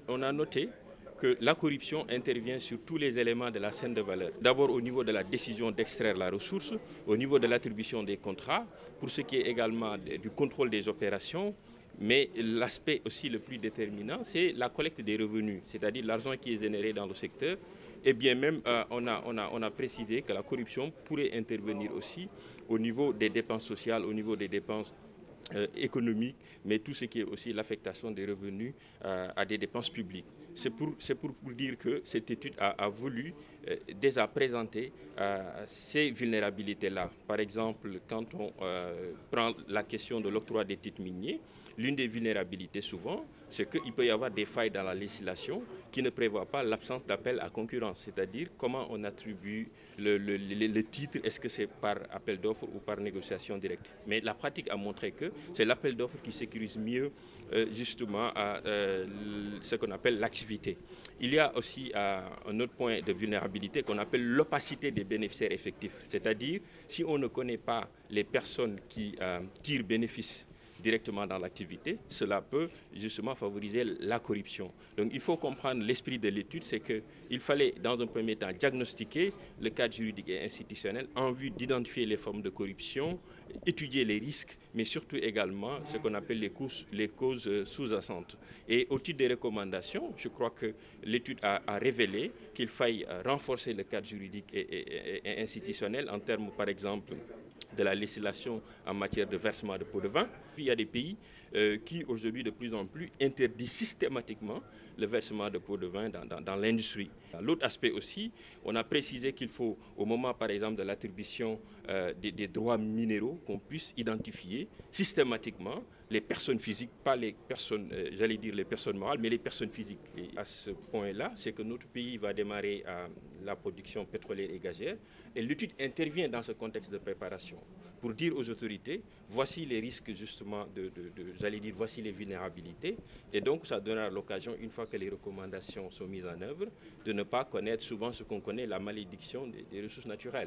On a noté que la corruption intervient sur tous les éléments de la chaîne de valeur. D'abord au niveau de la décision d'extraire la ressource, au niveau de l'attribution des contrats, pour ce qui est également du contrôle des opérations, mais l'aspect aussi le plus déterminant, c'est la collecte des revenus, c'est-à-dire l'argent qui est généré dans le secteur. Et bien même, on a précisé que la corruption pourrait intervenir aussi au niveau des dépenses sociales, au niveau des dépenses économique, mais tout ce qui est aussi l'affectation des revenus à des dépenses publiques. C'est pour vous dire que cette étude a voulu déjà présenter ces vulnérabilités-là. Par exemple, quand on prend la question de l'octroi des titres miniers, l'une des vulnérabilités souvent, c'est qu'il peut y avoir des failles dans la législation qui ne prévoient pas l'absence d'appel à concurrence, c'est-à-dire comment on attribue le titre, est-ce que c'est par appel d'offres ou par négociation directe. Mais la pratique a montré que c'est l'appel d'offres qui sécurise mieux justement ce qu'on appelle l'activité. Il y a aussi un autre point de vulnérabilité qu'on appelle l'opacité des bénéficiaires effectifs, c'est-à-dire si on ne connaît pas les personnes qui tirent bénéfice directement dans l'activité, cela peut justement favoriser la corruption. Donc il faut comprendre l'esprit de l'étude, c'est qu'il fallait dans un premier temps diagnostiquer le cadre juridique et institutionnel en vue d'identifier les formes de corruption, étudier les risques, mais surtout également ce qu'on appelle les causes sous-jacentes. Et au titre des recommandations, je crois que l'étude a révélé qu'il faille renforcer le cadre juridique et institutionnel en termes, par exemple, de la législation en matière de versement de pots de vin. Il y a des pays qui aujourd'hui de plus en plus interdisent systématiquement le versement de pots de vin dans l'industrie. L'autre aspect aussi, on a précisé qu'il faut au moment par exemple de l'attribution des droits minéraux qu'on puisse identifier systématiquement les personnes physiques, pas les personnes, j'allais dire les personnes morales, mais les personnes physiques. Et à ce point-là, c'est que notre pays va démarrer la production pétrolière et gazière et l'étude intervient dans ce contexte de préparation pour dire aux autorités, voici les risques justement j'allais dire, voici les vulnérabilités. Et donc, ça donnera l'occasion, une fois que les recommandations sont mises en œuvre, de ne pas connaître souvent ce qu'on connaît, la malédiction des ressources naturelles.